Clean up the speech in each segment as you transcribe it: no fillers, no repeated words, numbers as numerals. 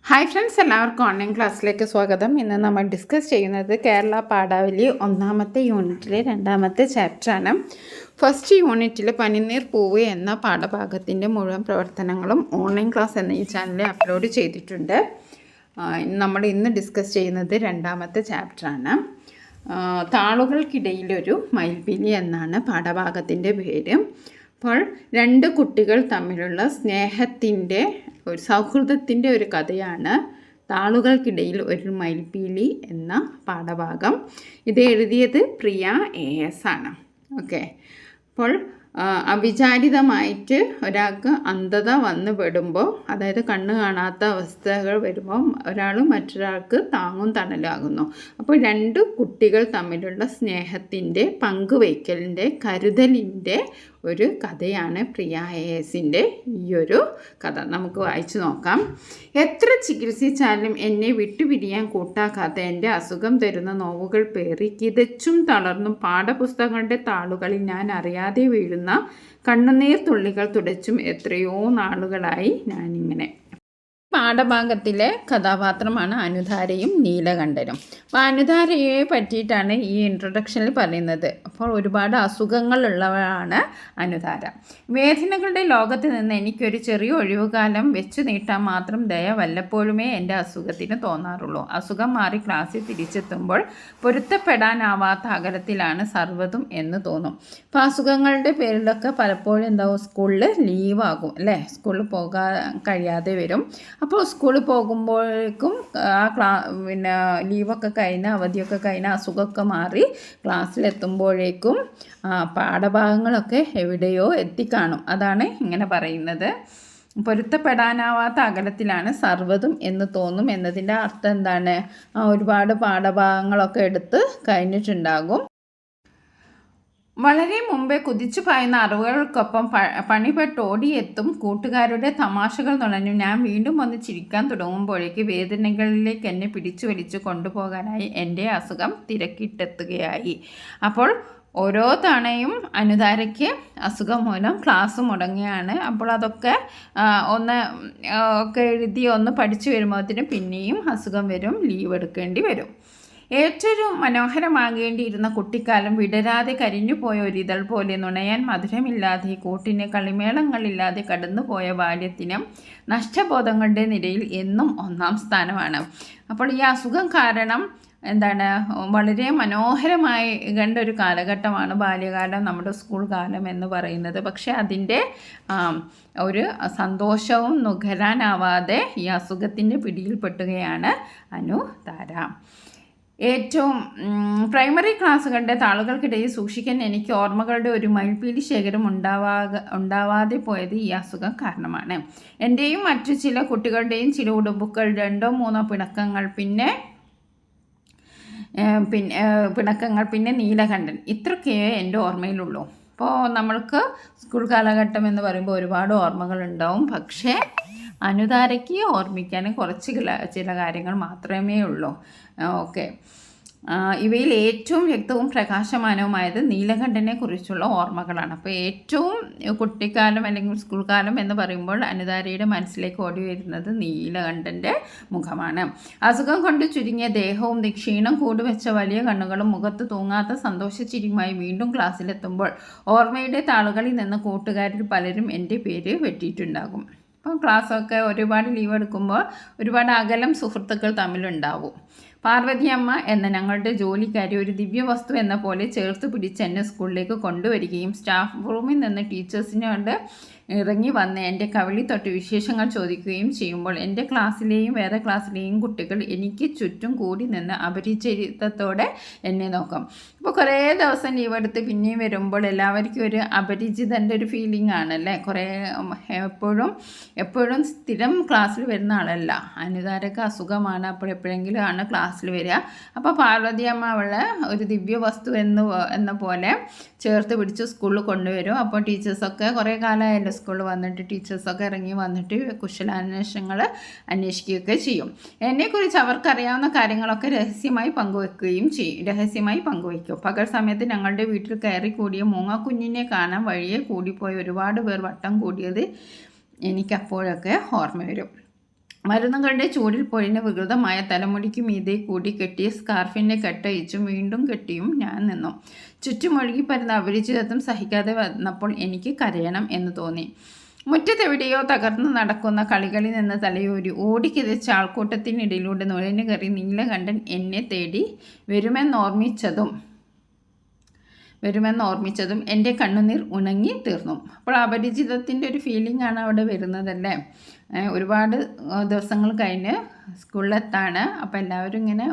Hi friends, എല്ലാവർക്കും online ക്ലാസ്സിലേക്ക് സ്വാഗതം. ഇന്ന് നമ്മൾ ഡിസ്കസ് ചെയ്യുന്നത് കേരള പാഠാവലി ഒന്നാമത്തെ യൂണിറ്റിലെ രണ്ടാമത്തെ ചാപ്റ്ററാണ്. ഫസ്റ്റ് യൂണിറ്റിൽ പനിനീർ പൂവ് എന്ന പാഠഭാഗത്തിൻ്റെ മുഴുവൻ പ്രവർത്തനങ്ങളും ഓൺലൈൻ ക്ലാസ് എന്ന ഈ ചാനലിൽ അപ്ലോഡ് ചെയ്തിട്ടുണ്ട്. നമ്മൾ ഇന്ന് ഡിസ്കസ് ചെയ്യുന്നത് രണ്ടാമത്തെ ചാപ്റ്ററാണ്. താളുകൾക്കിടയിലൊരു മയിൽപീലി എന്നാണ് പാഠഭാഗത്തിൻ്റെ പേര്. അപ്പോൾ രണ്ട് കുട്ടികൾ തമ്മിലുള്ള സ്നേഹത്തിൻ്റെ ഒരു സൗഹൃദത്തിൻ്റെ ഒരു കഥയാണ് താളുകൾക്കിടയിൽ ഒരു മയിൽപീലി എന്ന പാഠഭാഗം. ഇത് എഴുതിയത് പ്രിയ AS ആണ്. ഓക്കെ, അപ്പോൾ അവിചാരിതമായിട്ട് ഒരാൾക്ക് അന്ധത വന്നു പെടുമ്പോൾ, അതായത് കണ്ണ് കാണാത്ത അവസ്ഥകൾ വരുമ്പോൾ ഒരാൾ മറ്റൊരാൾക്ക് താങ്ങും തണലാകുന്നു. അപ്പോൾ രണ്ട് കുട്ടികൾ തമ്മിലുള്ള സ്നേഹത്തിൻ്റെ, പങ്കുവയ്ക്കലിൻ്റെ, കരുതലിൻ്റെ ഒരു കഥയാണ് പ്രിയ ASൻ്റെ ഈ ഒരു കഥ. നമുക്ക് വായിച്ചു നോക്കാം. എത്ര ചികിത്സിച്ചാലും എന്നെ വിട്ടുപിരിയാൻ കൂട്ടാക്കാത്ത എൻ്റെ അസുഖം തരുന്ന നോവുകൾ പേറി കിതച്ചും തളർന്നും പാഠപുസ്തകങ്ങളുടെ താളുകളിൽ ഞാൻ അറിയാതെ വീഴുന്ന കണ്ണുനീർ തുള്ളികൾ തുടച്ചും എത്രയോ നാളുകളായി ഞാനിങ്ങനെ. പാഠഭാഗത്തിലെ കഥാപാത്രമാണ് അനുധാരയും നീലകണ്ഠനും. അപ്പോൾ അനുധാരയെ പറ്റിയിട്ടാണ് ഈ ഇൻട്രൊഡക്ഷനിൽ പറയുന്നത്. അപ്പോൾ ഒരുപാട് അസുഖങ്ങളുള്ളവരാണ് അനുധാര. വേദനകളുടെ ലോകത്ത് നിന്ന് എനിക്കൊരു ചെറിയ ഒഴിവുകാലം വെച്ചു നീട്ടാൻ മാത്രം ദയ വല്ലപ്പോഴുമേ എൻ്റെ അസുഖത്തിന് തോന്നാറുള്ളൂ. അസുഖം മാറി ക്ലാസ്സിൽ തിരിച്ചെത്തുമ്പോൾ പൊരുത്തപ്പെടാനാവാത്ത അകലത്തിലാണ് സർവ്വതും എന്ന് തോന്നും. അപ്പോൾ അസുഖങ്ങളുടെ പേരിലൊക്കെ പലപ്പോഴും എന്താവും, സ്കൂളിൽ ലീവാകും അല്ലേ, സ്കൂളിൽ പോകാൻ കഴിയാതെ വരും. അപ്പോൾ സ്കൂളിൽ പോകുമ്പോഴേക്കും പിന്നെ ലീവൊക്കെ കഴിഞ്ഞ്, അവധിയൊക്കെ കഴിഞ്ഞ്, അസുഖമൊക്കെ മാറി ക്ലാസ്സിലെത്തുമ്പോഴേക്കും പാഠഭാഗങ്ങളൊക്കെ എവിടെയോ എത്തിക്കാണും. അതാണ് ഇങ്ങനെ പറയുന്നത്. പൊരുത്തപ്പെടാനാവാത്ത അകലത്തിലാണ് സർവ്വതും എന്ന് തോന്നും എന്നതിൻ്റെ അർത്ഥം എന്താണ്? ഒരുപാട് പാഠഭാഗങ്ങളൊക്കെ എടുത്ത് കഴിഞ്ഞിട്ടുണ്ടാകും. വളരെ മുമ്പേ കുതിച്ചു പായുന്ന അറിവുകൾക്കൊപ്പം പണിപ്പെട്ട് ഓടിയെത്തും കൂട്ടുകാരുടെ തമാശകൾ നുണഞ്ഞു ഞാൻ വീണ്ടും ഒന്ന് ചിരിക്കാൻ തുടങ്ങുമ്പോഴേക്ക് വേദനകളിലേക്ക് എന്നെ പിടിച്ചു വലിച്ചു കൊണ്ടുപോകാനായി എൻ്റെ അസുഖം തിരക്കിട്ടെത്തുകയായി. അപ്പോൾ ഓരോ തവണയും അനുധാരയ്ക്ക് അസുഖം മൂലം ക്ലാസ് മുടങ്ങുകയാണ്. അപ്പോൾ അതൊക്കെ ഒന്ന് ഒക്കെ എഴുതി ഒന്ന് പഠിച്ചു വരുമ്പോഴത്തേനും പിന്നെയും അസുഖം വരും, ലീവ് എടുക്കേണ്ടി വരും. ഏറ്റവും മനോഹരമാകേണ്ടിയിരുന്ന കുട്ടിക്കാലം വിടരാതെ കരിഞ്ഞുപോയ ഒരിതൾ പോലെ നുണയാൻ മധുരമില്ലാതെ, കൂട്ടിന് കളിമേളങ്ങളില്ലാതെ കടന്നുപോയ ബാല്യത്തിന് നഷ്ടബോധങ്ങളുടെ നിരയിൽ എന്നും ഒന്നാം സ്ഥാനമാണ്. അപ്പോൾ ഈ അസുഖം കാരണം എന്താണ്, വളരെ മനോഹരമായി കണ്ട ഒരു കാലഘട്ടമാണ് ബാല്യകാലം, നമ്മുടെ സ്കൂൾ കാലം എന്ന് പറയുന്നത്. പക്ഷേ അതിൻ്റെ ഒരു സന്തോഷവും നുകരാനാവാതെ ഈ അസുഖത്തിൻ്റെ പിടിയിൽപ്പെട്ടുകയാണ് അനുധാര. ഏറ്റവും പ്രൈമറി ക്ലാസ്സുകളുടെ താളുകൾക്കിടയിൽ സൂക്ഷിക്കാൻ എനിക്ക് ഓർമ്മകളുടെ ഒരു മയിൽപീലി ശേഖരം ഉണ്ടാവാതെ പോയത് ഈ അസുഖം കാരണമാണ്. എൻ്റെയും മറ്റു ചില കുട്ടികളുടെയും ചില ഉടുമ്പുകൾ, 2-3 പിണക്കങ്ങൾ, പിന്നെ നീലകണ്ഠൻ, ഇത്രയൊക്കെയേ എൻ്റെ ഓർമ്മയിലുള്ളൂ. അപ്പോൾ നമ്മൾക്ക് സ്കൂൾ കാലഘട്ടം എന്ന് പറയുമ്പോൾ ഒരുപാട് ഓർമ്മകളുണ്ടാവും. പക്ഷേ അനുധാരയ്ക്ക് ഓർമ്മിക്കാൻ കുറച്ച് ചില കാര്യങ്ങൾ മാത്രമേ ഉള്ളൂ. ഓക്കെ, ഇവയിൽ ഏറ്റവും വ്യക്തവും പ്രകാശമാനവുമായത് നീലകണ്ഠനെ കുറിച്ചുള്ള ഓർമ്മകളാണ്. അപ്പോൾ ഏറ്റവും കുട്ടിക്കാലം അല്ലെങ്കിൽ സ്കൂൾ കാലം എന്ന് പറയുമ്പോൾ അനുധാരയുടെ മനസ്സിലേക്ക് ഓടി വരുന്നത് നീലകണ്ഠൻ്റെ മുഖമാണ്. അസുഖം കൊണ്ട് ചുരുങ്ങിയ ദേഹവും ക്ഷീണം കൂടുവെച്ച വലിയ കണ്ണുകളും മുഖത്ത് തൂങ്ങാത്ത സന്തോഷച്ചിരിയുമായി വീണ്ടും ക്ലാസ്സിലെത്തുമ്പോൾ ഓർമ്മയുടെ താളുകളിൽ നിന്ന് കൂട്ടുകാരിൽ പലരും എൻ്റെ പേര് വെട്ടിയിട്ടുണ്ടാകും. അപ്പം ക്ലാസ്സൊക്കെ ഒരുപാട് ലീവ് എടുക്കുമ്പോൾ ഒരുപാട് അകലം സുഹൃത്തുക്കൾ തമ്മിലുണ്ടാവും. പാർവതിയമ്മ എന്ന ഞങ്ങളുടെ ജോലിക്കാരി ഒരു ദിവ്യവസ്തു എന്ന പോലെ ചേർത്ത് പിടിച്ച് എന്നെ സ്കൂളിലേക്ക് കൊണ്ടുവരികയും സ്റ്റാഫ് റൂമിൽ നിന്ന് ടീച്ചേഴ്സിനോട് ഇറങ്ങി വന്ന് എൻ്റെ കവിളി തൊട്ട് വിശേഷങ്ങൾ ചോദിക്കുകയും ചെയ്യുമ്പോൾ എൻ്റെ ക്ലാസ്സിലെയും വേറെ ക്ലാസ്സിലെയും കുട്ടികൾ എനിക്ക് ചുറ്റും കൂടി നിന്ന് അപരിചിതത്തോടെ എന്നെ നോക്കും. അപ്പോൾ കുറേ ദിവസം ലീവ് എടുത്ത് പിന്നെയും വരുമ്പോൾ എല്ലാവർക്കും ഒരു അപരിചിതൻ്റെ ഒരു ഫീലിംഗ് ആണല്ലേ. കുറേ എപ്പോഴും സ്ഥിരം ക്ലാസ്സിൽ വരുന്ന ആളല്ല. അനുധാരക്ക് അസുഖമാണ്, അപ്പോൾ എപ്പോഴെങ്കിലും ആണ് ക്ലാസ്സിൽ വരിക. അപ്പോൾ പാർവതിയമ്മ അവളെ ഒരു ദിവ്യവസ്തു എന്ന പോലെ ചേർത്ത് പിടിച്ച് സ്കൂളിൽ കൊണ്ടുവരും. അപ്പോൾ ടീച്ചേഴ്സൊക്കെ കുറേ കാലമായല്ലോ സ്കൂളിൽ വന്നിട്ട്, ടീച്ചേഴ്സൊക്കെ ഇറങ്ങി വന്നിട്ട് കുശലാന്വേഷണങ്ങൾ അന്വേഷിക്കുകയൊക്കെ ചെയ്യും. എന്നെക്കുറിച്ച് അവർക്കറിയാവുന്ന കാര്യങ്ങളൊക്കെ രഹസ്യമായി പങ്കുവയ്ക്കും. പകൽ സമയത്ത് ഞങ്ങളുടെ വീട്ടിൽ കയറി കൂടിയ മൂങ്ങാക്കുഞ്ഞിനെ കാണാൻ വഴിയെ കൂടിപ്പോയി ഒരുപാട് പേർ വട്ടം കൂടിയത് എനിക്കപ്പോഴൊക്കെ ഓർമ്മ വരും. മരുന്നുകളുടെ ചൂടിൽ പൊഴിഞ്ഞ വികൃതമായ തലമുടിക്ക് മീതെ കൂടി കെട്ടിയ സ്കാർഫിൻ്റെ കെട്ടയിച്ചും വീണ്ടും കെട്ടിയും ഞാൻ നിന്നു. ചുറ്റുമൊഴുകി പരുന്ന അപരിചിതത്വം സഹിക്കാതെ വന്നപ്പോൾ എനിക്ക് കരയണം എന്ന് തോന്നി. മുറ്റത്തെവിടെയോ തകർന്നു നടക്കുന്ന കളികളിൽ നിന്ന് തലയൂരി ഓടിക്കിതച്ച ആൾക്കൂട്ടത്തിനിടയിലൂടെ നുഴഞ്ഞു കയറി നീലകണ്ഠൻ എന്നെ തേടി വരുമെന്നോർമ്മിച്ചതും എൻ്റെ കണ്ണുനീർ ഉണങ്ങി തീർന്നു. അപ്പോൾ അപരിചിതത്തിൻ്റെ ഒരു ഫീലിംഗ് ആണ് അവിടെ വരുന്നതല്ലേ. ഒരുപാട് ദിവസങ്ങൾ കഴിഞ്ഞ് സ്കൂളിലെത്താണ്. അപ്പോൾ എല്ലാവരും ഇങ്ങനെ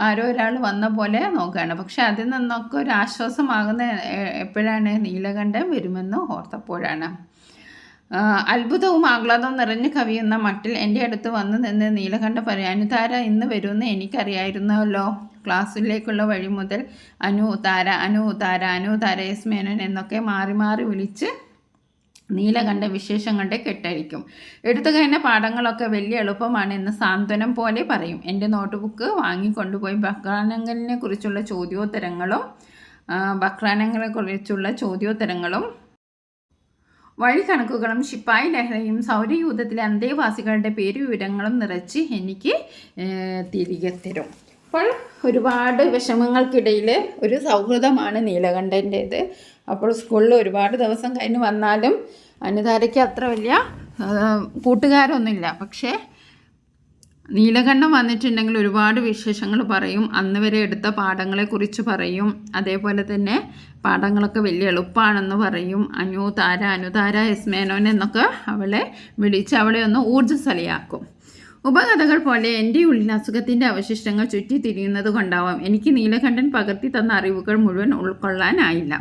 ആരോ ഒരാൾ വന്ന പോലെ നോക്കുകയാണ്. പക്ഷെ അതിൽ നിന്നൊക്കെ ഒരു ആശ്വാസമാകുന്ന എപ്പോഴാണ്? നീലകണ്ഠൻ വരുമെന്ന് ഓർത്തപ്പോഴാണ്. അത്ഭുതവും ആഹ്ലാദവും നിറഞ്ഞു കവിയുന്ന മട്ടിൽ എൻ്റെ അടുത്ത് വന്ന് നിന്ന് നീലകണ്ഠൻ പറയും, അനുതാര ഇന്ന് വരുമെന്ന് എനിക്കറിയായിരുന്നല്ലോ. ക്ലാസ്സിലേക്കുള്ള വഴി മുതൽ അനുതാര എസ് മേനോൻ എന്നൊക്കെ മാറി മാറി വിളിച്ച് നീലകണ്ഠൻ വിശേഷങ്ങളുടെ കെട്ടഴിക്കും. എടുത്തു കഴിഞ്ഞ പാഠങ്ങളൊക്കെ വലിയ എളുപ്പമാണ് എന്ന് സാന്ത്വനം പോലെ പറയും. എൻ്റെ നോട്ട് ബുക്ക് വാങ്ങിക്കൊണ്ടുപോയി ബക്രാനങ്ങളെ കുറിച്ചുള്ള ചോദ്യോത്തരങ്ങളും വഴിക്കണക്കുകളും ശിപ്പായി ലഹളയും സൗരയൂഥത്തിലെ അന്തേവാസികളുടെ പേരുവിവരങ്ങളും നിറച്ച് എനിക്ക് തിരികെ തരും. അപ്പോൾ ഒരുപാട് വിഷമങ്ങൾക്കിടയിൽ ഒരു സൗഹൃദമാണ് നീലകണ്ഠൻ്റേത്. അപ്പോൾ സ്കൂളിൽ ഒരുപാട് ദിവസം കഴിഞ്ഞ് വന്നാലും അനുതാരയ്ക്ക് അത്ര വലിയ കൂട്ടുകാരൊന്നുമില്ല. പക്ഷേ നീലകണ്ഠൻ വന്നിട്ടുണ്ടെങ്കിൽ ഒരുപാട് വിശേഷങ്ങൾ പറയും. അന്ന് വരെ എടുത്ത പാഠങ്ങളെക്കുറിച്ച് പറയും. അതേപോലെ തന്നെ പാഠങ്ങളൊക്കെ വലിയ എളുപ്പമാണെന്ന് പറയും. അനുതാര എസ് മേനോൻ എന്നൊക്കെ അവളെ വിളിച്ച് അവളെ ഒന്ന് ഊർജ്ജസ്വലയാക്കും. ഉപകഥകൾ പോലെ എൻ്റെ ഉള്ളിൽ അസുഖത്തിൻ്റെ അവശിഷ്ടങ്ങൾ ചുറ്റിത്തിരിയുന്നത് കൊണ്ടാവാം എനിക്ക് നീലകണ്ഠൻ പകർത്തി തന്ന അറിവുകൾ മുഴുവൻ ഉൾക്കൊള്ളാനായില്ല.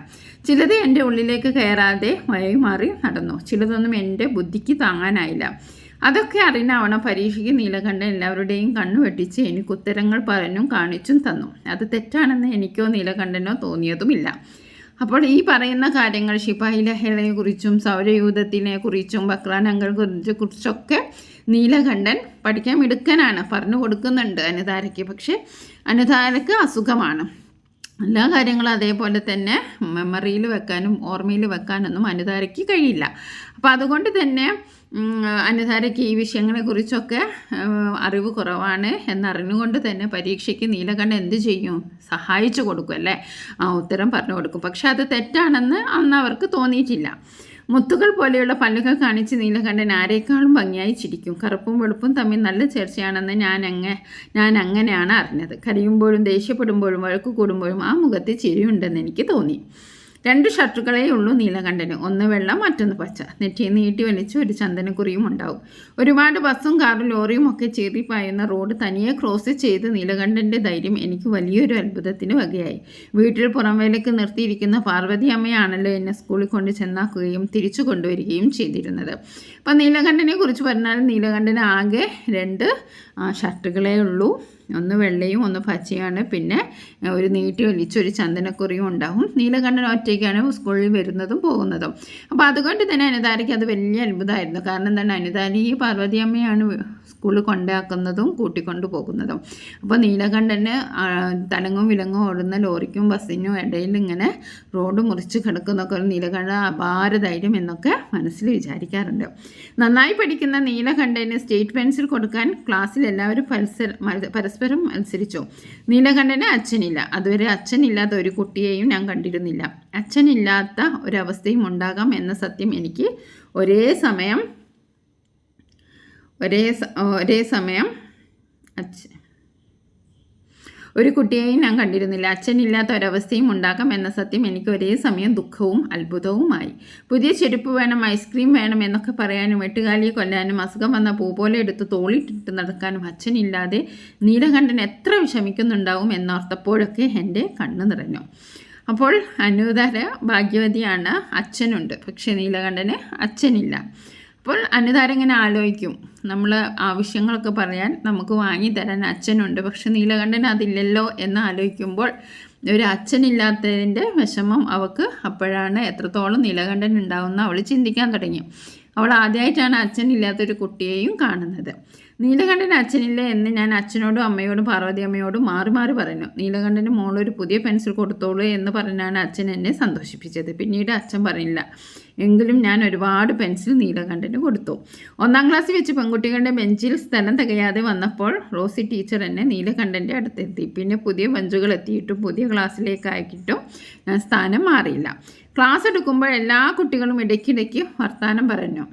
ചിലത് എൻ്റെ ഉള്ളിലേക്ക് കയറാതെ വഴിമാറി നടന്നു. ചിലതൊന്നും എൻ്റെ ബുദ്ധിക്ക് താങ്ങാനായില്ല. അതൊക്കെ അറിഞ്ഞാവണം പരീക്ഷയ്ക്ക് നീലകണ്ഠൻ എല്ലാവരുടെയും കണ്ണു വെട്ടിച്ച് എനിക്ക് ഉത്തരങ്ങൾ പറഞ്ഞും കാണിച്ചും തന്നു. അത് തെറ്റാണെന്ന് എനിക്കോ നീലകണ്ഠനോ തോന്നിയതുമില്ല. അപ്പോൾ ഈ പറയുന്ന കാര്യങ്ങൾ ശിപായി ലഹളയെക്കുറിച്ചും സൗരയൂഥത്തിനെക്കുറിച്ചും ബക്രാനങ്ങളെക്കുറിച്ചൊക്കെ നീലകണ്ഠൻ പഠിക്കാൻ മിടുക്കനാണ്, പറഞ്ഞു കൊടുക്കുന്നുണ്ട് അനുതാരയ്ക്ക്. പക്ഷേ അനുതാരയ്ക്ക് അസുഖമാണ്. എല്ലാ കാര്യങ്ങളും അതേപോലെ തന്നെ മെമ്മറിയിൽ വെക്കാനും ഓർമ്മയിൽ വെക്കാനൊന്നും അനുതാരയ്ക്ക് കഴിയില്ല. അപ്പോൾ അതുകൊണ്ട് തന്നെ അനുതാരയ്ക്ക് ഈ വിഷയങ്ങളെക്കുറിച്ചൊക്കെ അറിവ് കുറവാണ് എന്നറിഞ്ഞുകൊണ്ട് തന്നെ പരീക്ഷയ്ക്ക് നീലകണ്ഠൻ എന്ത് ചെയ്യും? സഹായിച്ചു കൊടുക്കും അല്ലേ, ഉത്തരം പറഞ്ഞു കൊടുക്കും. പക്ഷെ അത് തെറ്റാണെന്ന് അന്ന് അവർക്ക് തോന്നിയിട്ടില്ല. മുത്തുകൾ പോലെയുള്ള പല്ലുകൾ കാണിച്ച് നീലകണ്ഠൻ ആരേക്കാളും ഭംഗിയായി ചിരിക്കും. കറുപ്പും വെളുപ്പും തമ്മിൽ നല്ല ചേർച്ചയാണെന്ന് ഞാൻ അങ്ങനെയാണ് അറിഞ്ഞത്. കരയുമ്പോഴും ദേഷ്യപ്പെടുമ്പോഴും വഴക്കു കൂടുമ്പോഴും ആ മുഖത്ത് ചിരിയുണ്ടെന്ന് എനിക്ക് തോന്നി. 2 ഷർട്ടുകളേ ഉള്ളൂ നീലകണ്ഠന്. ഒന്ന് വെള്ള, മറ്റൊന്ന് പച്ച. നെറ്റിയിൽ നീട്ടി വലിച്ച് ഒരു ചന്ദനക്കുറിയും ഉണ്ടാവും. ഒരുപാട് ബസ്സും കാറും ലോറിയും ഒക്കെ ചീറിപ്പായുന്ന റോഡ് തനിയെ ക്രോസ് ചെയ്ത് നീലകണ്ഠൻ്റെ ധൈര്യം എനിക്ക് വലിയൊരു അത്ഭുതത്തിന് വകയായി. വീട്ടിൽ പുറംവേലയ്ക്ക് നിർത്തിയിരിക്കുന്ന പാർവതി അമ്മയാണല്ലോ എന്നെ സ്കൂളിൽ കൊണ്ട് ചെന്നാക്കുകയും തിരിച്ചു കൊണ്ടുവരികയും ചെയ്തിരുന്നത്. അപ്പം നീലകണ്ഠനെ കുറിച്ച് പറഞ്ഞാൽ നീലകണ്ഠന് ആകെ 2 ഷർട്ടുകളേ ഉള്ളൂ. ഒന്ന് വെള്ളയും ഒന്ന് പച്ചയാണ്. പിന്നെ ഒരു നീട്ടി വലിച്ചൊരു ചന്ദനക്കുറിയും ഉണ്ടാവും. നീലകണ്ഠൻ ഒറ്റയ്ക്കാണ് സ്കൂളിൽ വരുന്നതും പോകുന്നതും. അപ്പോൾ അതുകൊണ്ട് തന്നെ അനുതാരയ്ക്ക് അത് വലിയ അത്ഭുതമായിരുന്നു. കാരണം എന്താണ്, അനുതാരയെ പാർവതി അമ്മയാണ് സ്കൂളിൽ കൊണ്ടാക്കുന്നതും കൂട്ടിക്കൊണ്ടു പോകുന്നതും. അപ്പോൾ നീലകണ്ഠന് തലങ്ങും വിലങ്ങും ഓടുന്ന ലോറിക്കും ബസ്സിനും ഇടയിൽ ഇങ്ങനെ റോഡ് മുറിച്ച് കിടക്കുന്നൊക്കെ ഒരു നീലകണ്ഠൻ അപാര ധൈര്യം എന്നൊക്കെ മനസ്സിൽ വിചാരിക്കാറുണ്ട്. നന്നായി പഠിക്കുന്ന നീലകണ്ഠന് സ്റ്റേറ്റ് പെൻസിൽ കൊടുക്കാൻ ക്ലാസ്സിൽ എല്ലാവരും പരസ്പരം മത്സരിച്ചു. നീലകണ്ഠന് അച്ഛനില്ല. അതുവരെ അച്ഛനില്ലാത്ത ഒരു കുട്ടിയെയും ഞാൻ കണ്ടിരുന്നില്ല. അച്ഛനില്ലാത്ത ഒരവസ്ഥയും ഉണ്ടാകാം എന്ന സത്യം എനിക്ക് ഒരേ സമയം ഒരു കുട്ടിയെയും ഞാൻ കണ്ടിരുന്നില്ല. അച്ഛനില്ലാത്ത ഒരവസ്ഥയും ഉണ്ടാകാം എന്ന സത്യം എനിക്ക് ഒരേ സമയം ദുഃഖവും അത്ഭുതവുമായി. പുതിയ ചെരുപ്പ് വേണം, ഐസ്ക്രീം വേണം എന്നൊക്കെ പറയാനും എട്ടുകാലിയെ കൊല്ലാനും അസുഖം വന്ന പൂ പോലെ എടുത്ത് തോളിട്ടിട്ട് നടക്കാനും അച്ഛനില്ലാതെ നീലകണ്ഠൻ എത്ര വിഷമിക്കുന്നുണ്ടാവും എന്നോർത്തപ്പോഴൊക്കെ എൻ്റെ കണ്ണ് നിറഞ്ഞു. അപ്പോൾ അനുതാര ഭാഗ്യവതിയാണ്, അച്ഛനുണ്ട്. പക്ഷേ നീലകണ്ഠന് അച്ഛനില്ല. അപ്പോൾ അനുതാര ഇങ്ങനെ ആലോചിക്കും, നമ്മൾ ആവശ്യങ്ങളൊക്കെ പറയാൻ നമുക്ക് വാങ്ങി തരാൻ അച്ഛനുണ്ട്, പക്ഷെ നീലകണ്ഠന് അതില്ലല്ലോ എന്ന് ആലോചിക്കുമ്പോൾ ഒരു അച്ഛനില്ലാത്തതിൻ്റെ വിഷമം അവൾക്ക് അപ്പോഴാണ് എത്രത്തോളം നീലകണ്ഠൻ ഉണ്ടാവുന്ന അവൾ ചിന്തിക്കാൻ തുടങ്ങി. അവൾ ആദ്യമായിട്ടാണ് അച്ഛനില്ലാത്തൊരു കുട്ടിയെയും കാണുന്നത്. നീലകണ്ഠന് അച്ഛനില്ല എന്ന് ഞാൻ അച്ഛനോടും അമ്മയോടും പാർവതി അമ്മയോടും മാറി മാറി പറഞ്ഞു. നീലകണ്ഠന് മോളൊരു പുതിയ പെൻസിൽ കൊടുത്തോളൂ എന്ന് പറഞ്ഞാണ് അച്ഛൻ എന്നെ സന്തോഷിപ്പിച്ചത്. പിന്നീട് അച്ഛൻ പറഞ്ഞില്ല, എങ്കിലും ഞാൻ ഒരുപാട് പെൻസിൽ നീലകണ്ഠന് കൊടുത്തു. 1-ാം ക്ലാസ്സിൽ വെച്ച് പെൺകുട്ടികളുടെ ബെഞ്ചിൽ സ്ഥലം തികയാതെ വന്നപ്പോൾ റോസി ടീച്ചർ എന്നെ നീലകണ്ഠൻ്റെ അടുത്തെത്തി. പിന്നെ പുതിയ ബെഞ്ചുകൾ എത്തിയിട്ടും പുതിയ ക്ലാസ്സിലേക്ക് ആക്കിയിട്ടും ഞാൻ സ്ഥാനം മാറിയില്ല. ക്ലാസ് എടുക്കുമ്പോൾ എല്ലാ കുട്ടികളും ഇടയ്ക്കിടയ്ക്ക് വർത്തമാനം പറഞ്ഞു.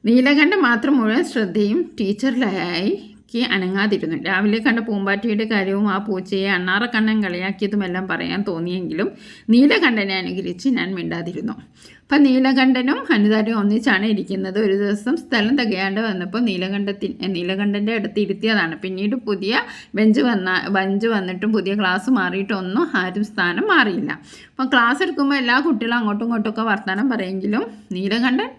നീലകണ്ഠൻ മാത്രം മുഴുവൻ ശ്രദ്ധയും ടീച്ചറിലേക്ക് അനങ്ങാതിരുന്നു. രാവിലെ കണ്ട പൂമ്പാറ്റയുടെ കാര്യവും ആ പൂച്ചയെ അണ്ണാറക്കണ്ണൻ കളിയാക്കിയതുമെല്ലാം പറയാൻ തോന്നിയെങ്കിലും നീലകണ്ഠനെ അനുകരിച്ച് ഞാൻ മിണ്ടാതിരുന്നു. അപ്പം നീലകണ്ഠനും അനിതാരയും ഒന്നിച്ചാണ് ഇരിക്കുന്നത്. ഒരു ദിവസം സ്ഥലം തികയാണ്ട് വന്നപ്പോൾ നീലകണ്ഠൻ്റെ അടുത്ത് ഇരുത്തിയതാണ്. പിന്നീട് പുതിയ ബെഞ്ച് വന്നിട്ടും പുതിയ ക്ലാസ് മാറിയിട്ടൊന്നും ആരും സ്ഥാനം മാറിയില്ല. അപ്പം ക്ലാസ് എടുക്കുമ്പോൾ എല്ലാ കുട്ടികളും അങ്ങോട്ടും ഇങ്ങോട്ടുമൊക്കെ വർത്തമാനം പറയുമെങ്കിലും നീലകണ്ഠൻ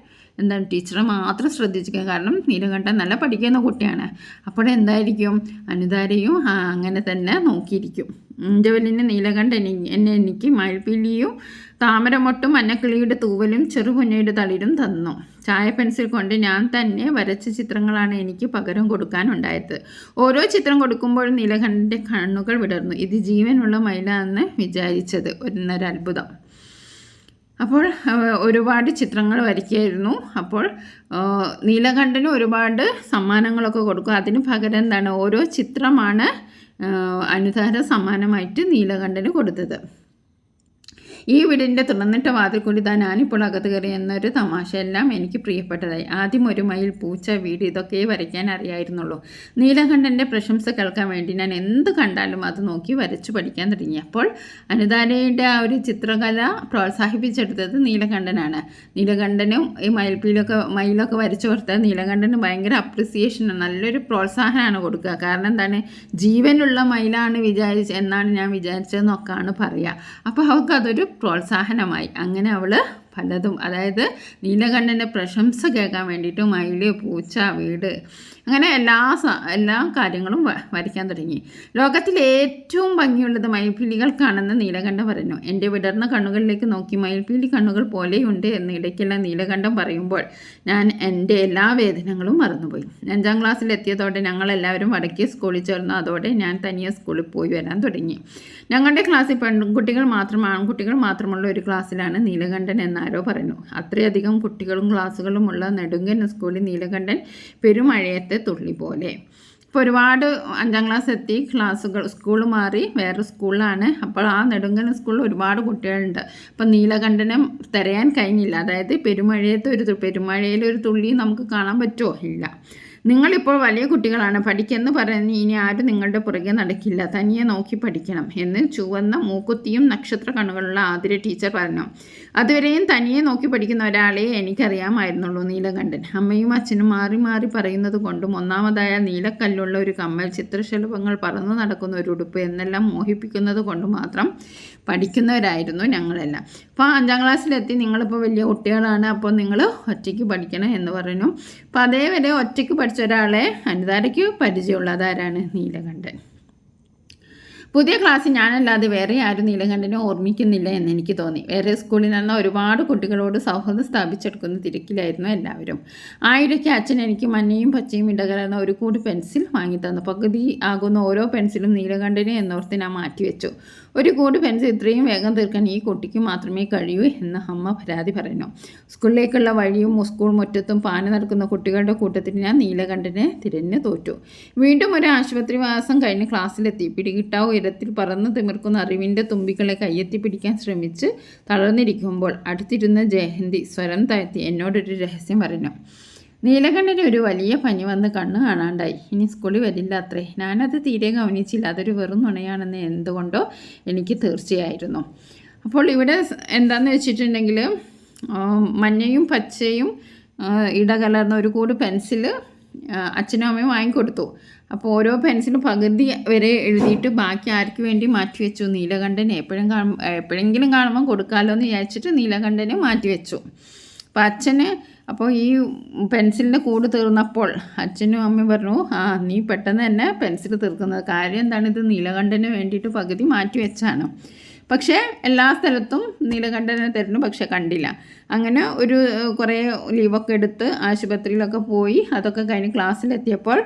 എന്താണ് ടീച്ചറെ മാത്രം ശ്രദ്ധിച്ചിരിക്കുക. കാരണം നീലകണ്ഠൻ നല്ല പഠിക്കുന്ന കുട്ടിയാണ്. അപ്പോഴെന്തായിരിക്കും അനിതാരയും അങ്ങനെ തന്നെ നോക്കിയിരിക്കും. ഇഞ്ചവലിന് നീലകണ്ഠൻ എനിക്ക് മയിൽപ്പീലിയും താമരമൊട്ടും മഞ്ഞക്കിളിയുടെ തൂവലും ചെറുപുന്നയുടെ തളിരും തന്നു. ചായ പെൻസിൽ കൊണ്ട് ഞാൻ തന്നെ വരച്ച ചിത്രങ്ങളാണ് എനിക്ക് പകരം കൊടുക്കാനുണ്ടായത്. ഓരോ ചിത്രം കൊടുക്കുമ്പോഴും നീലകണ്ഠൻ്റെ കണ്ണുകൾ വിടർന്നു. ഇത് ജീവനുള്ള മയിലാണെന്ന് വിചാരിച്ചത് എന്നൊരത്ഭുതം. അപ്പോൾ ഒരുപാട് ചിത്രങ്ങൾ വരയ്ക്കുമായിരുന്നു. അപ്പോൾ നീലകണ്ഠന് ഒരുപാട് സമ്മാനങ്ങളൊക്കെ കൊടുക്കും. അതിന് പകരം എന്താണ് ഓരോ ചിത്രമാണ് അനുതാര സമ്മാനമായിട്ട് നീലകണ്ഠന് കൊടുത്തത്. ഈ വീടിൻ്റെ തുറന്നിട്ട വാതിൽ കൂടി ഞാനിപ്പോൾ അകത്ത് കയറി എന്നൊരു തമാശയെല്ലാം എനിക്ക് പ്രിയപ്പെട്ടതായി. ആദ്യം ഒരു മയിൽ, പൂച്ച, വീട് ഇതൊക്കെ വരയ്ക്കാൻ അറിയായിരുന്നുള്ളൂ. നീലകണ്ഠൻ്റെ പ്രശംസ കേൾക്കാൻ വേണ്ടി ഞാൻ എന്ത് കണ്ടാലും അത് നോക്കി വരച്ചു പഠിക്കാൻ തുടങ്ങി. അപ്പോൾ അനുതാരയുടെ ആ ഒരു ചിത്രകല പ്രോത്സാഹിപ്പിച്ചെടുത്തത് നീലകണ്ഠനാണ്. നീലകണ്ഠനും ഈ മയിലൊക്കെ വരച്ചു കൊടുത്തത് നീലകണ്ഠന് ഭയങ്കര അപ്രിസിയേഷനാണ്, നല്ലൊരു പ്രോത്സാഹനമാണ് കൊടുക്കുക. കാരണം എന്താണ്, ജീവനുള്ള മയിലാണ് എന്നാണ് ഞാൻ വിചാരിച്ചതെന്നൊക്കെയാണ് പറയുക. അപ്പോൾ അവൾക്ക് അതൊരു പ്രോത്സാഹനമായി. അങ്ങനെ അവൾ പലതും, അതായത് നീലകണ്ഠൻ്റെ പ്രശംസ കേൾക്കാൻ വേണ്ടിയിട്ട് മയിൽ, പൂച്ച, വീട്, അങ്ങനെ എല്ലാ കാര്യങ്ങളും വരയ്ക്കാൻ തുടങ്ങി. ലോകത്തിൽ ഏറ്റവും ഭംഗിയുള്ളത് മയിൽപ്പീലികൾക്കാണെന്ന് നീലകണ്ഠൻ പറഞ്ഞു. എൻ്റെ വിടർന്ന കണ്ണുകളിലേക്ക് നോക്കി മയിൽപ്പീലി കണ്ണുകൾ പോലെയുണ്ട് എന്ന് ഇടയ്ക്കെല്ലാം നീലകണ്ഠൻ പറയുമ്പോൾ ഞാൻ എൻ്റെ എല്ലാ വേദനകളും മറന്നുപോയി. 5-ാം ക്ലാസ്സിലെത്തിയതോടെ ഞങ്ങളെല്ലാവരും വടക്കേ സ്കൂളിൽ ചേർന്നു. അതോടെ ഞാൻ തനിയെ സ്കൂളിൽ പോയി വരാൻ തുടങ്ങി. ഞങ്ങളുടെ ക്ലാസ്സിൽ ആൺകുട്ടികൾ മാത്രമുള്ള ഒരു ക്ലാസ്സിലാണ് നീലകണ്ഠൻ എന്നാരോ പറഞ്ഞു. അത്രയധികം കുട്ടികളും ക്ലാസ്സുകളുമുള്ള നെടുങ്കൻ സ്കൂളിൽ നീലകണ്ഠൻ പെരുമഴയത്തെ തുള്ളി പോലെ. ഇപ്പോൾ ഒരുപാട് 5-ാം ക്ലാസ് എത്തി, സ്കൂൾ മാറി വേറെ സ്കൂളിലാണ്. അപ്പോൾ ആ നെടുങ്കൻ സ്കൂളിൽ ഒരുപാട് കുട്ടികളുണ്ട്. അപ്പം നീലകണ്ഠനെ തിരയാൻ കഴിഞ്ഞില്ല. അതായത് പെരുമഴയിലൊരു തുള്ളി നമുക്ക് കാണാൻ പറ്റുമോ? ഇല്ല. നിങ്ങളിപ്പോൾ വലിയ കുട്ടികളാണ്, പഠിക്കെന്ന് പറഞ്ഞ് ഇനി ആരും നിങ്ങളുടെ പുറകെ നടക്കില്ല, തനിയെ നോക്കി പഠിക്കണം എന്ന് ചുവന്ന മൂക്കുത്തിയും നക്ഷത്ര കണ്ണുകളുള്ള ആതിര ടീച്ചർ പറഞ്ഞു. അതുവരെയും തനിയെ നോക്കി പഠിക്കുന്ന ഒരാളെ എനിക്കറിയാമായിരുന്നുള്ളൂ, നീലകണ്ഠൻ. അമ്മയും അച്ഛനും മാറി മാറി പറയുന്നത് കൊണ്ടും ഒന്നാമതായ നീലക്കല്ലുള്ള ഒരു കമ്മൽ, ചിത്രശലഭങ്ങൾ പറന്നു നടക്കുന്ന ഒരു ഉടുപ്പ് എന്നെല്ലാം മോഹിപ്പിക്കുന്നത് കൊണ്ട് മാത്രം പഠിക്കുന്നവരായിരുന്നു ഞങ്ങളെല്ലാം. അപ്പോൾ 5-ാം ക്ലാസ്സിലെത്തി, നിങ്ങളിപ്പോൾ വലിയ കുട്ടികളാണ്, അപ്പോൾ നിങ്ങൾ ഒറ്റയ്ക്ക് പഠിക്കണം എന്ന് പറഞ്ഞു. അപ്പോൾ അതേവരെ ഒറ്റയ്ക്ക് പഠിച്ച ഒരാളെ അനിതാരയ്ക്ക് പരിചയമുള്ളതാരാണ്? നീലകണ്ഠൻ. പുതിയ ക്ലാസ്സിൽ ഞാനല്ലാതെ വേറെ ആരും നീലകണ്ഠനെ ഓർമ്മിക്കുന്നില്ല എന്നെനിക്ക് തോന്നി. വേറെ സ്കൂളിൽ നിന്ന് ഒരുപാട് കുട്ടികളോട് സൗഹൃദം സ്ഥാപിച്ചെടുക്കുന്ന തിരക്കിലായിരുന്നു എല്ലാവരും. ആയിരയ്ക്ക് അച്ഛൻ എനിക്ക് മഞ്ഞയും പച്ചയും ഇടകലർന്ന ഒരു കൂടി പെൻസിൽ വാങ്ങിത്തന്നു. പകുതി ആകുന്ന ഓരോ പെൻസിലും നീലകണ്ഠനെ എന്നോർത്ത് ഞാൻ മാറ്റിവെച്ചു. ഒരു കൂടി പെൻസിൽ ഇത്രയും വേഗം തീർക്കാൻ ഈ കുട്ടിക്ക് മാത്രമേ കഴിയൂ എന്ന് അമ്മ പരാതി പറഞ്ഞു. സ്കൂളിലേക്കുള്ള വഴിയും സ്കൂൾ മുറ്റത്തും പാഞ്ഞു നടക്കുന്ന കുട്ടികളുടെ കൂട്ടത്തിൽ ഞാൻ നീലകണ്ഠനെ തിരഞ്ഞു തോറ്റു. വീണ്ടും ഒരു ആശുപത്രിവാസം കഴിഞ്ഞ് ക്ലാസ്സിലെത്തി. പിടികിട്ടാവ് ഉയരത്തിൽ പറന്ന് തിമിർക്കുന്ന അറിവിൻ്റെ തുമ്പികളെ കയ്യെത്തി പിടിക്കാൻ ശ്രമിച്ച് തളർന്നിരിക്കുമ്പോൾ അടുത്തിരുന്ന ജയന്തി സ്വരം താഴ്ത്തി എന്നോടൊരു രഹസ്യം പറഞ്ഞു. നീലകണ്ഠന് ഒരു വലിയ പനി വന്ന് കണ്ണ് കാണാണ്ടായി. ഇനി സ്കൂളിൽ വരില്ല അത്രേ. ഞാനത് തീരെ ഗവനിച്ചില്ല. അതൊരു വെറും നുണയാണെന്ന് എന്തുകൊണ്ടോ എനിക്ക് തീർച്ചയായിരുന്നു. അപ്പോൾ ഇവിടെ എന്താണെന്ന് വെച്ചിട്ടുണ്ടെങ്കിൽ മഞ്ഞയും പച്ചയും ഇടകലർന്ന ഒരു കൂട് പെൻസിൽ അച്ഛനും അമ്മയും വാങ്ങിക്കൊടുത്തു. അപ്പോൾ ഓരോ പെൻസിലും പകുതി വരെ എഴുതിയിട്ട് ബാക്കി ആർക്ക് വേണ്ടി മാറ്റിവെച്ചു? നീലകണ്ഠന്. എപ്പോഴെങ്കിലും കാണുമ്പോൾ കൊടുക്കാമല്ലോ എന്ന് വിചാരിച്ചിട്ട് നീലകണ്ഠന് മാറ്റിവെച്ചു. അപ്പോൾ ഈ പെൻസിലിൻ്റെ കൂട് തീർന്നപ്പോൾ അച്ഛനും അമ്മയും പറഞ്ഞു, നീ പെട്ടെന്ന് തന്നെ പെൻസിൽ തീർക്കുന്നത്. കാര്യം എന്താണ്? ഇത് നീലകണ്ഠന് വേണ്ടിയിട്ട് പകുതി മാറ്റി വെച്ചാണ്. പക്ഷേ എല്ലാ സ്ഥലത്തും നീലകണ്ഠനെ തരുന്നു, പക്ഷെ കണ്ടില്ല. അങ്ങനെ കുറേ ലീവൊക്കെ എടുത്ത് ആശുപത്രിയിലൊക്കെ പോയി. അതൊക്കെ കഴിഞ്ഞ് ക്ലാസ്സിലെത്തിയപ്പോൾ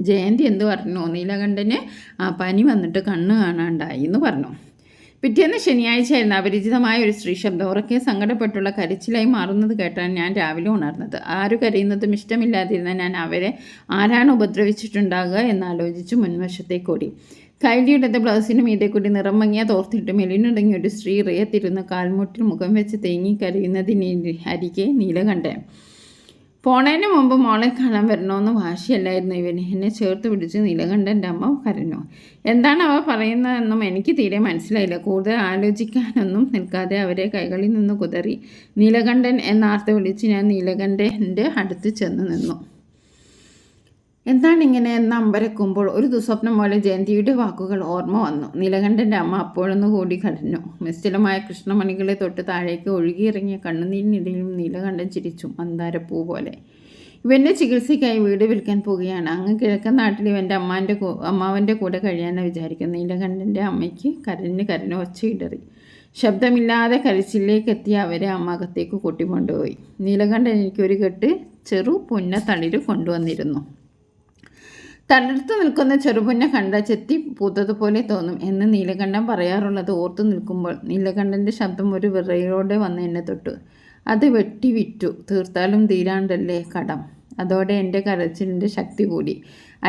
ജയന്തി എന്ത് പറഞ്ഞു? നീലകണ്ഠന് പനി വന്നിട്ട് കണ്ണ് കാണാണ്ടായി എന്ന് പറഞ്ഞു. പിറ്റേന്ന് ശനിയാഴ്ചയായിരുന്നു. അപരിചിതമായ ഒരു സ്ത്രീ ശബ്ദം ഉറക്കെ സങ്കടപ്പെട്ടുള്ള കരച്ചിലായി മാറുന്നത് കേട്ടാണ് ഞാൻ രാവിലെ ഉണർന്നത്. ആരു കരയുന്നതും ഇഷ്ടമില്ലാതിരുന്ന ഞാൻ അവരെ ആരാണ് ഉപദ്രവിച്ചിട്ടുണ്ടാകുക എന്നാലോചിച്ച് മുൻവശത്തേക്കോടി. കൈലിയുടെ ബ്ലൗസിന് മീതെ കൂടി നിറം മങ്ങിയ തോർത്തിട്ട് മെലിനടങ്ങിയ ഒരു സ്ത്രീ ഇറയത്തിരുന്ന് കാൽമുട്ടിൽ മുഖം വെച്ച് തേങ്ങി കരയുന്നതിന് അരികെ നീലകണ്ഠൻ. പോണതിന് മുമ്പ് മോളെ കാണാൻ വരണമെന്ന് വാശിയല്ലായിരുന്നു ഇവന്. എന്നെ ചേർത്ത് പിടിച്ച് നീലകണ്ഠൻ്റെ അമ്മ കരഞ്ഞു. എന്താണ് അവ പറയുന്നതെന്നും എനിക്ക് തീരെ മനസ്സിലായില്ല. കൂടുതൽ ആലോചിക്കാനൊന്നും നിൽക്കാതെ അവരെ കൈകളിൽ നിന്ന് കുതറി നീലകണ്ഠൻ എന്നാർത്ത് വിളിച്ച് ഞാൻ നീലകണ്ഠൻ്റെ അടുത്ത് ചെന്ന് നിന്നു. എന്താണിങ്ങനെ എന്ന് അമ്പരക്കുമ്പോൾ ഒരു ദുസ്വപ്നം പോലെ ജയന്തിയുടെ വാക്കുകൾ ഓർമ്മ വന്നു. നീലകണ്ഠൻ്റെ അമ്മ അപ്പോഴൊന്നു കൂടി കരഞ്ഞു. നിശ്ചലമായ കൃഷ്ണമണികളെ തൊട്ട് താഴേക്ക് ഒഴുകിയിറങ്ങിയ കണ്ണുനീരിനിടയിലും നീലകണ്ഠൻ ചിരിച്ചു, മന്ദാരപ്പൂ പോലെ. ഇവൻ്റെ ചികിത്സയ്ക്കായി വീട് വിൽക്കാൻ പോവുകയാണ്. അങ്ങ് കിഴക്കൻ നാട്ടിൽ ഇവൻ്റെ അമ്മാവൻ്റെ കൂടെ കഴിയാനാണ് വിചാരിക്കുന്നത്. നീലകണ്ഠൻ്റെ അമ്മയ്ക്ക് കരഞ്ഞ് ഒച്ചയിടറി. ശബ്ദമില്ലാതെ കരച്ചിലേക്കെത്തിയ അവരെ അമ്മ അകത്തേക്ക് കൂട്ടിക്കൊണ്ടുപോയി. നീലകണ്ഠൻ എനിക്കൊരു കെട്ട് ചെറു പുന്ന തളിര് കൊണ്ടുവന്നിരുന്നു. തളർത്ത് നിൽക്കുന്ന ചെറുപുന്ന കണ്ട ചെത്തി പൂത്തതുപോലെ തോന്നും എന്ന് നീലകണ്ഠൻ പറയാറുള്ളത് ഓർത്തു നിൽക്കുമ്പോൾ നീലകണ്ഠൻ്റെ ശബ്ദം ഒരു വിറയോടെ വന്ന് എന്നെ തൊട്ടു. അത് വെട്ടി വിറ്റു തീർത്താലും തീരാണ്ടല്ലേ കടം. അതോടെ എൻ്റെ കരച്ചിലിൻ്റെ ശക്തി കൂടി.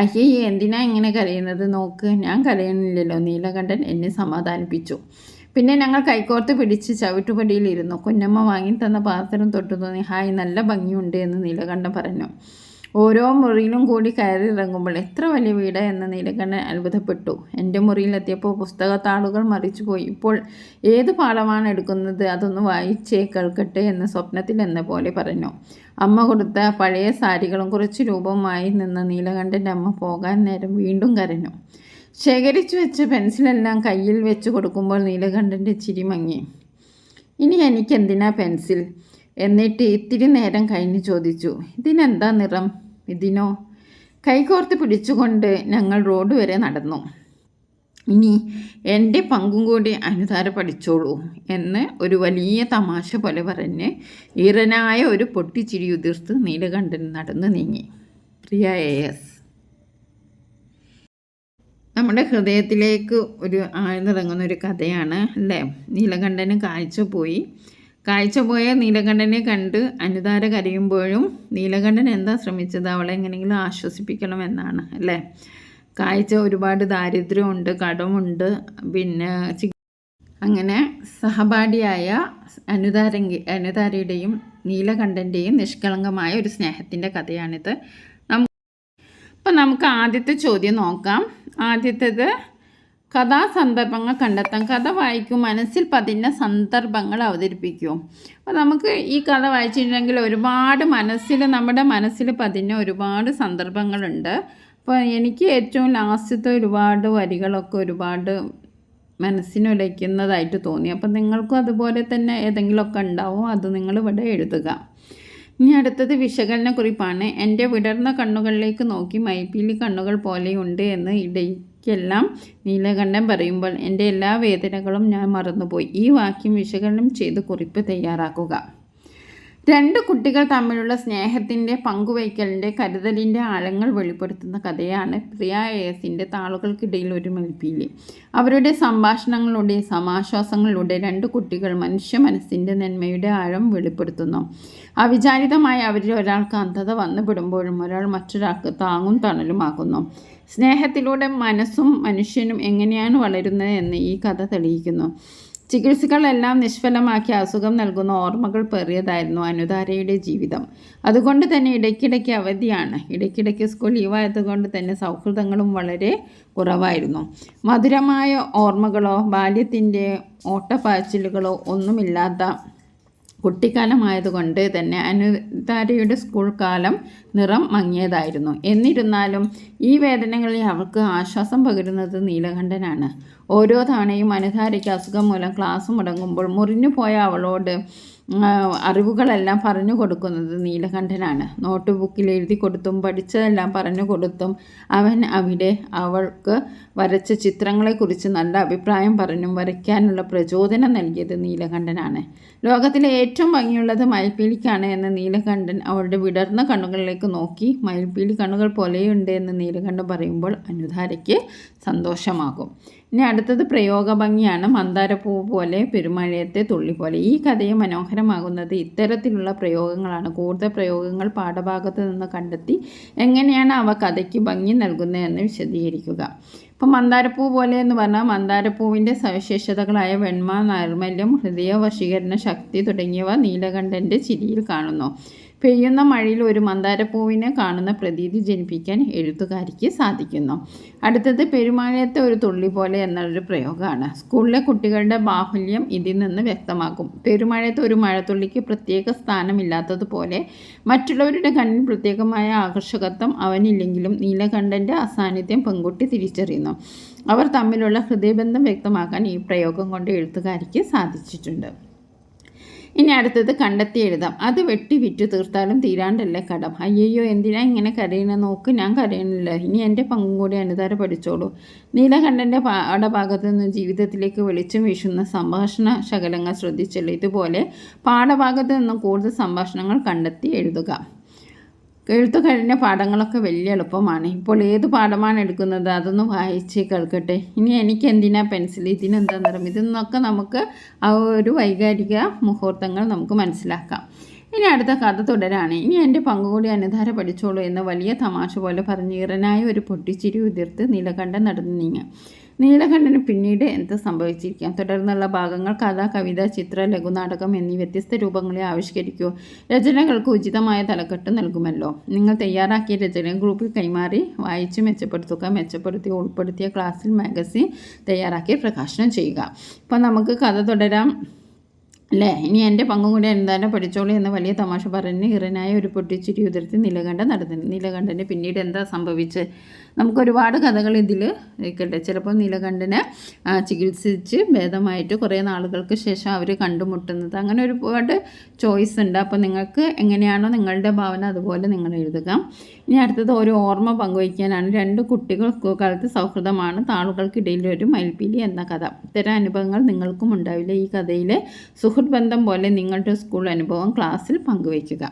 അയ്യേ, എന്തിനാ ഇങ്ങനെ കരയുന്നത്? നോക്ക്, ഞാൻ കരയുന്നില്ലല്ലോ. നീലകണ്ഠൻ എന്നെ സമാധാനിപ്പിച്ചു. പിന്നെ ഞങ്ങൾ കൈകോർത്ത് പിടിച്ച് ചവിട്ടുപടിയിലിരുന്നു. കുഞ്ഞമ്മ വാങ്ങി തന്ന പാത്രം തൊട്ടു തോന്നി. ഹായ്, നല്ല ഭംഗിയുണ്ട് എന്ന് നീലകണ്ഠൻ പറഞ്ഞു. ഓരോ മുറിയിലും കൂടി കയറി ഇറങ്ങുമ്പോൾ എത്ര വലിയ വീട് എന്ന് നീലകണ്ഠൻ അത്ഭുതപ്പെട്ടു. എൻ്റെ മുറിയിലെത്തിയപ്പോൾ പുസ്തകത്താളുകൾ മറിച്ചുപോയി. ഇപ്പോൾ ഏത് പാഠമാണ് എടുക്കുന്നത്? അതൊന്ന് വായിച്ചേ കേൾക്കട്ടെ എന്ന് സ്വപ്നത്തിൽ എന്ന പോലെ പറഞ്ഞു. അമ്മ കൊടുത്ത പഴയ സാരികളും കുറച്ച് രൂപവുമായി നിന്ന നീലകണ്ഠൻ്റെ അമ്മ പോകാൻ നേരം വീണ്ടും കരഞ്ഞു. ശേഖരിച്ചു വെച്ച പെൻസിലെല്ലാം കയ്യിൽ വെച്ച് കൊടുക്കുമ്പോൾ നീലകണ്ഠൻ്റെ ചിരി മങ്ങി. ഇനി എനിക്കെന്തിനാ പെൻസിൽ? എന്നിട്ട് ഇത്തിരി നേരം കഴിഞ്ഞ് ചോദിച്ചു, ഇതിനെന്താ നിറം? ഇതിനോ? കൈകോർത്ത് പിടിച്ചുകൊണ്ട് ഞങ്ങൾ റോഡ് വരെ നടന്നു. ഇനി എൻ്റെ പങ്കും കൂടി അനുതാര പഠിച്ചോളൂ എന്ന് ഒരു വലിയ തമാശ പോലെ പറഞ്ഞ് ഈറനായ ഒരു പൊട്ടിച്ചിരി ഉതിർത്ത് നീലകണ്ഠൻ നടന്നു നീങ്ങി. പ്രിയ AS, നമ്മുടെ ഹൃദയത്തിലേക്ക് ഒരു ആഴ്ന്നിറങ്ങുന്നൊരു കഥയാണ് അല്ലേ? നീലകണ്ഠന് കാഴ്ച പോയ നീലകണ്ഠനെ കണ്ട് അനുതാര കരയുമ്പോഴും നീലകണ്ഠൻ എന്താ ശ്രമിച്ചത്? അവളെ എങ്ങനെയെങ്കിലും ആശ്വസിപ്പിക്കണമെന്നാണ് അല്ലേ? ഒരുപാട് ദാരിദ്ര്യമുണ്ട്, കടമുണ്ട്, പിന്നെ അങ്ങനെ സഹപാഠിയായ അനുതാരയുടെയും നീലകണ്ഠൻ്റെയും നിഷ്കളങ്കമായ ഒരു സ്നേഹത്തിൻ്റെ കഥയാണിത്. അപ്പം നമുക്ക് ആദ്യത്തെ ചോദ്യം നോക്കാം. ആദ്യത്തേത് കഥാസന്ദർഭങ്ങൾ കണ്ടെത്താം. കഥ വായിക്കും, മനസ്സിൽ പതിഞ്ഞ സന്ദർഭങ്ങൾ അവതരിപ്പിക്കും. അപ്പോൾ നമുക്ക് ഈ കഥ വായിച്ചിട്ടുണ്ടെങ്കിൽ നമ്മുടെ മനസ്സിൽ പതിഞ്ഞ ഒരുപാട് സന്ദർഭങ്ങളുണ്ട്. അപ്പോൾ എനിക്ക് ഏറ്റവും ലാസ്റ്റത്തെ ഒരുപാട് വരികളൊക്കെ ഒരുപാട് മനസ്സിനുലയ്ക്കുന്നതായിട്ട് തോന്നി. അപ്പം നിങ്ങൾക്കും അതുപോലെ തന്നെ ഏതെങ്കിലുമൊക്കെ ഉണ്ടാവും. അത് നിങ്ങളിവിടെ എഴുതുക. ഇനി അടുത്തത് വിശകലനക്കുറിപ്പാണ്. എൻ്റെ വിടർന്ന കണ്ണുകളിലേക്ക് നോക്കി മയിൽപ്പീലി കണ്ണുകൾ പോലെയുണ്ട് എന്ന് ഇടയ്ക്കെല്ലാം നീലകണ്ഠൻ പറയുമ്പോൾ എൻ്റെ എല്ലാ വേദനകളും ഞാൻ മറന്നുപോയി. ഈ വാക്യം വിശകലനം ചെയ്ത് കുറിപ്പ് തയ്യാറാക്കുക. രണ്ട് കുട്ടികൾ തമ്മിലുള്ള സ്നേഹത്തിൻ്റെ പങ്കുവയ്ക്കലിൻ്റെ കരുതലിൻ്റെ ആഴങ്ങൾ വെളിപ്പെടുത്തുന്ന കഥയാണ് പ്രിയ ASൻ്റെ താളുകൾക്കിടയിൽ ഒരു മയിൽപ്പീലി. അവരുടെ സംഭാഷണങ്ങളിലൂടെ സമാശ്വാസങ്ങളിലൂടെ രണ്ട് കുട്ടികൾ മനുഷ്യ മനസ്സിൻ്റെ നന്മയുടെ ആഴം വെളിപ്പെടുത്തുന്നു. അവിചാരിതമായി അവരിൽ ഒരാൾക്ക് അന്ധത വന്നുപെടുമ്പോഴും ഒരാൾ മറ്റൊരാൾക്ക് താങ്ങും തണലുമാകുന്നു. സ്നേഹത്തിലൂടെ മനസ്സും മനുഷ്യനും എങ്ങനെയാണ് വളരുന്നത് എന്ന് ഈ കഥ തെളിയിക്കുന്നു. ചികിത്സകളെല്ലാം നിഷ്ഫലമാക്കി അസുഖം നൽകുന്ന ഓർമ്മകൾ പേറിയതായിരുന്നു അനുതാരയുടെ ജീവിതം. അതുകൊണ്ട് തന്നെ ഇടയ്ക്കിടയ്ക്ക് അവധിയാണ്. ഇടയ്ക്കിടയ്ക്ക് സ്കൂൾ ലീവായതുകൊണ്ട് തന്നെ സൗഹൃദങ്ങളും വളരെ കുറവായിരുന്നു. മധുരമായ ഓർമ്മകളോ ബാല്യത്തിൻ്റെ ഓട്ടപ്പാച്ചിലുകളോ ഒന്നുമില്ലാത്ത കുട്ടിക്കാലമായതുകൊണ്ട് തന്നെ അനുതാരയുടെ സ്കൂൾ കാലം നിറം മങ്ങിയതായിരുന്നു. എന്നിരുന്നാലും ഈ വേദനകളിൽ അവൾക്ക് ആശ്വാസം പകരുന്നത് നീലകണ്ഠനാണ്. ഓരോ തവണയും അനുതാരയ്ക്ക് അസുഖം മൂലം ക്ലാസ് മുടങ്ങുമ്പോൾ മുറിഞ്ഞു പോയ അവളോട് അറിവുകളെല്ലാം പറഞ്ഞു കൊടുക്കുന്നത് നീലകണ്ഠനാണ്. നോട്ട് ബുക്കിൽ എഴുതി കൊടുത്തും പഠിച്ചതെല്ലാം പറഞ്ഞു കൊടുത്തും അവൻ അവിടെ അവൾക്ക് വരച്ച ചിത്രങ്ങളെക്കുറിച്ച് നല്ല അഭിപ്രായം പറഞ്ഞും വരയ്ക്കാനുള്ള പ്രചോദനം നൽകിയത് നീലകണ്ഠനാണ്. ലോകത്തിലെ ഏറ്റവും ഭംഗിയുള്ളത് മയിൽപ്പീലിക്കാണ് എന്ന് നീലകണ്ഠൻ അവളുടെ വിടർന്ന കണ്ണുകളിലേക്ക് നോക്കി മയിൽപ്പീലി കണ്ണുകൾ പോലെയുണ്ട് എന്ന് നീലകണ്ഠൻ പറയുമ്പോൾ അനുധാരയ്ക്ക് സന്തോഷമാകും. ഇനി അടുത്തത് പ്രയോഗഭംഗിയാണ്. മന്ദാരപ്പൂ പോലെ പെരുമഴയത്തെ തുള്ളി പോലെ. ഈ കഥയെ മനോഹരമാകുന്നത് ഇത്തരത്തിലുള്ള പ്രയോഗങ്ങളാണ്. കൂടുതൽ പ്രയോഗങ്ങൾ പാഠഭാഗത്ത് നിന്ന് കണ്ടെത്തി എങ്ങനെയാണ് അവ കഥയ്ക്ക് ഭംഗി നൽകുന്നതെന്ന് വിശദീകരിക്കുക. ഇപ്പം മന്ദാരപ്പൂ പോലെ എന്ന് പറഞ്ഞാൽ മന്ദാരപ്പൂവിൻ്റെ സവിശേഷതകളായ വെണ്മ, നൈർമല്യം, ഹൃദയ വശീകരണ ശക്തി തുടങ്ങിയവ നീലകണ്ഠൻ്റെ ചിരിയിൽ കാണുന്നു. പെയ്യുന്ന മഴയിൽ ഒരു മന്ദാരപ്പൂവിനെ കാണുന്ന പ്രതീതി ജനിപ്പിക്കാൻ എഴുത്തുകാരിക്ക് സാധിക്കുന്നു. അടുത്തത് പെരുമഴയത്തെ ഒരു തുള്ളി പോലെ എന്നൊരു പ്രയോഗമാണ്. സ്കൂളിലെ കുട്ടികളുടെ ബാഹുല്യം ഇതിൽ നിന്ന് വ്യക്തമാക്കും. പെരുമഴയത്ത് ഒരു മഴത്തുള്ളിക്ക് പ്രത്യേക സ്ഥാനമില്ലാത്തതുപോലെ മറ്റുള്ളവരുടെ കണ്ണിൽ പ്രത്യേകമായ ആകർഷകത്വം അവനില്ലെങ്കിലും നീലകണ്ഠൻ്റെ അസാന്നിധ്യം പെൺകുട്ടി തിരിച്ചറിയുന്നു. അവർ തമ്മിലുള്ള ഹൃദയബന്ധം വ്യക്തമാക്കാൻ ഈ പ്രയോഗം കൊണ്ട് എഴുത്തുകാരിക്ക് സാധിച്ചിട്ടുണ്ട്. ഇനി അടുത്തത് കണ്ടെത്തി എഴുതാം. അത് വെട്ടി വിറ്റു തീർത്താലും തീരാണ്ടല്ലേ കടം. അയ്യോ എന്തിനാ ഇങ്ങനെ കരയണ, നോക്ക് ഞാൻ കരയണില്ല, ഇനി എൻ്റെ പങ്കും കൂടി അനുതാര പഠിച്ചോളൂ. നീലകണ്ഠൻ്റെ പാഠഭാഗത്തു നിന്ന് ജീവിതത്തിലേക്ക് വെളിച്ചം വീശുന്ന സംഭാഷണ ശകലങ്ങൾ ശ്രദ്ധിച്ചല്ലോ. ഇതുപോലെ പാഠഭാഗത്ത് നിന്നും കൂടുതൽ സംഭാഷണങ്ങൾ കണ്ടെത്തി എഴുതുക. എഴുത്തു കഴിഞ്ഞ പാഠങ്ങളൊക്കെ വലിയ എളുപ്പമാണ്. ഇപ്പോൾ ഏത് പാഠമാണ് എടുക്കുന്നത് അതൊന്ന് വായിച്ച് കേൾക്കട്ടെ. ഇനി എനിക്ക് എന്തിനാ പെൻസിൽ, ഇതിനെന്താ നിറം, ഇതെന്നൊക്കെ നമുക്ക് ആ ഒരു വൈകാരിക മുഹൂർത്തങ്ങൾ നമുക്ക് മനസ്സിലാക്കാം. ഇനി അടുത്ത കഥ തുടരാണ്. ഇനി എൻ്റെ പങ്കുകൂടി അനുധാര പഠിച്ചോളൂ എന്ന് വലിയ തമാശ പോലെ പറഞ്ഞ് ഈറനായ ഒരു പൊട്ടിച്ചിരി ഉതിർത്ത് നീലകണ്ഠൻ നടന്നു നീങ്ങി. നീലകണ്ഠന് പിന്നീട് എന്ത് സംഭവിച്ചിരിക്കാം? തുടർന്നുള്ള ഭാഗങ്ങൾ കഥ, കവിത, ചിത്ര, ലഘുനാടകം എന്നീ വ്യത്യസ്ത രൂപങ്ങളെ ആവിഷ്കരിക്കൂ. രചനകൾക്ക് ഉചിതമായ തലക്കെട്ട് നൽകുമല്ലോ. നിങ്ങൾ തയ്യാറാക്കിയ രചന ഗ്രൂപ്പിൽ കൈമാറി വായിച്ച് മെച്ചപ്പെടുത്തുക. മെച്ചപ്പെടുത്തി ഉൾപ്പെടുത്തിയ ക്ലാസ്സിൽ മാഗസിൻ തയ്യാറാക്കി പ്രകാശനം ചെയ്യുക. അപ്പോൾ നമുക്ക് കഥ തുടരാം അല്ലേ? ഇനി എൻ്റെ പങ്കും കൂടി എന്തായാലും പഠിച്ചോളൂ എന്ന് വലിയ തമാശ പറഞ്ഞ് ഇറനായ ഒരു പൊട്ടിച്ചിരി ഉതിർത്തി നീലകണ്ഠൻ നടന്നു. നീലകണ്ഠന് പിന്നീട് എന്താ സംഭവിച്ച്? നമുക്കൊരുപാട് കഥകൾ ഇതിൽ നിൽക്കട്ടെ. ചിലപ്പോൾ നീലകണ്ഠനെ ചികിത്സിച്ച് ഭേദമായിട്ട് കുറേ നാളുകൾക്ക് ശേഷം അവർ കണ്ടുമുട്ടുന്നത്, അങ്ങനെ ഒരുപാട് ചോയ്സ് ഉണ്ട്. അപ്പോൾ നിങ്ങൾക്ക് എങ്ങനെയാണോ നിങ്ങളുടെ ഭാവന അതുപോലെ നിങ്ങൾ എഴുതുക. ഇനി അടുത്തത് ഒരു ഓർമ്മ പങ്കുവയ്ക്കാനാണ്. രണ്ട് കുട്ടികൾ സ്കൂൾ കാലത്ത് സൗഹൃദമാണ് താളുകൾക്കിടയിൽ ഒരു മയിൽപ്പീലി എന്ന കഥ. ഇത്തരം അനുഭവങ്ങൾ നിങ്ങൾക്കും ഉണ്ടാവില്ല. ഈ കഥയിലെ സുഹൃത്ത് ബന്ധം പോലെ നിങ്ങളുടെ സ്കൂൾ അനുഭവം ക്ലാസ്സിൽ പങ്കുവയ്ക്കുക.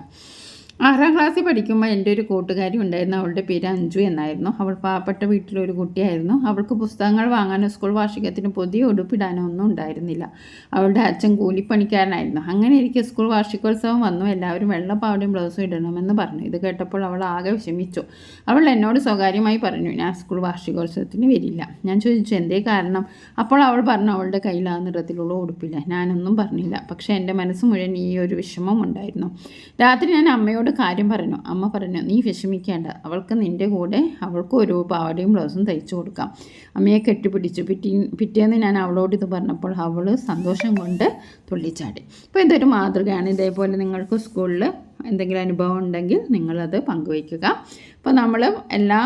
6ാം ക്ലാസ്സിൽ പഠിക്കുമ്പോൾ എൻ്റെ ഒരു കൂട്ടുകാരി ഉണ്ടായിരുന്നു. അവളുടെ പേര് അഞ്ജു എന്നായിരുന്നു. അവൾ പാവപ്പെട്ട വീട്ടിലൊരു കുട്ടിയായിരുന്നു. അവൾക്ക് പുസ്തകങ്ങൾ വാങ്ങാനോ സ്കൂൾ വാർഷികത്തിന് പുതിയ ഉടുപ്പിടാനോ ഒന്നും ഉണ്ടായിരുന്നില്ല. അവളുടെ അച്ഛൻ കൂലിപ്പണിക്കാരനായിരുന്നു. അങ്ങനെ ഇരിക്കെ സ്കൂൾ വാർഷികോത്സവം വന്നു. എല്ലാവരും വെള്ളപ്പാവടയും ബ്ലൗസും ഇടണമെന്ന് പറഞ്ഞു. ഇത് കേട്ടപ്പോൾ അവൾ ആകെ വിഷമിച്ചു. അവൾ എന്നോട് സ്വകാര്യമായി പറഞ്ഞു, ഞാൻ സ്കൂൾ വാർഷികോത്സവത്തിന് വരില്ല. ഞാൻ ചോദിച്ചു എന്തേ കാരണം? അപ്പോൾ അവൾ പറഞ്ഞു അവളുടെ കയ്യിൽ ആ നിറത്തിലുള്ള ഉടുപ്പില്ല. ഞാനൊന്നും പറഞ്ഞില്ല. പക്ഷേ എൻ്റെ മനസ്സ് മുഴുവൻ ഈ ഒരു വിഷമം ഉണ്ടായിരുന്നു. രാത്രി ഞാൻ അമ്മയോട് കാര്യം പറഞ്ഞു. അമ്മ പറഞ്ഞു, നീ വിഷമിക്കേണ്ട, അവൾക്ക് നിൻ്റെ കൂടെ അവൾക്ക് ഒരു പാവാടയും ബ്ലൗസും തയ്ച്ചു കൊടുക്കാം. അമ്മയെ കെട്ടിപ്പിടിച്ചു. പിറ്റേന്ന് ഞാൻ അവളോട് ഇത് പറഞ്ഞപ്പോൾ അവൾ സന്തോഷം കൊണ്ട് തുള്ളിച്ചാടി. അപ്പോൾ ഇതൊരു മാതൃകയാണ്. ഇതേപോലെ നിങ്ങൾക്ക് സ്കൂളിൽ എന്തെങ്കിലും അനുഭവം ഉണ്ടെങ്കിൽ നിങ്ങളത് പങ്കുവയ്ക്കുക. അപ്പോൾ നമ്മൾ എല്ലാ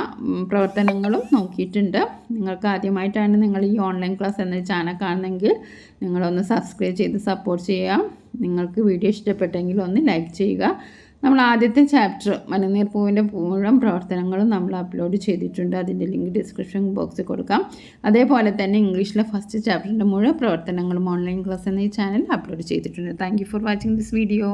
പ്രവർത്തനങ്ങളും നോക്കിയിട്ടുണ്ട്. നിങ്ങൾക്ക് ആദ്യമായിട്ടാണ് നിങ്ങൾ ഈ ഓൺലൈൻ ക്ലാസ് എന്ന ചാനൽ കാണുന്നെങ്കിൽ നിങ്ങളൊന്ന് സബ്സ്ക്രൈബ് ചെയ്ത് സപ്പോർട്ട് ചെയ്യുക. നിങ്ങൾക്ക് വീഡിയോ ഇഷ്ടപ്പെട്ടെങ്കിൽ ഒന്ന് ലൈക്ക് ചെയ്യുക. നമ്മൾ ആദ്യത്തെ ചാപ്റ്റർ മലനീർപ്പൂവിൻ്റെ മുഴുവൻ പ്രവർത്തനങ്ങളും നമ്മൾ അപ്ലോഡ് ചെയ്തിട്ടുണ്ട്. അതിൻ്റെ ലിങ്ക് ഡിസ്ക്രിപ്ഷൻ ബോക്സിൽ കൊടുക്കാം. അതേപോലെ തന്നെ ഇംഗ്ലീഷിലെ ഫസ്റ്റ് ചാപ്റ്ററിൻ്റെ മുഴുവൻ പ്രവർത്തനങ്ങളും ഓൺലൈൻ ക്ലാസ് എന്ന ഈ ചാനൽ അപ്ലോഡ് ചെയ്തിട്ടുണ്ട്. Thank you for watching this video.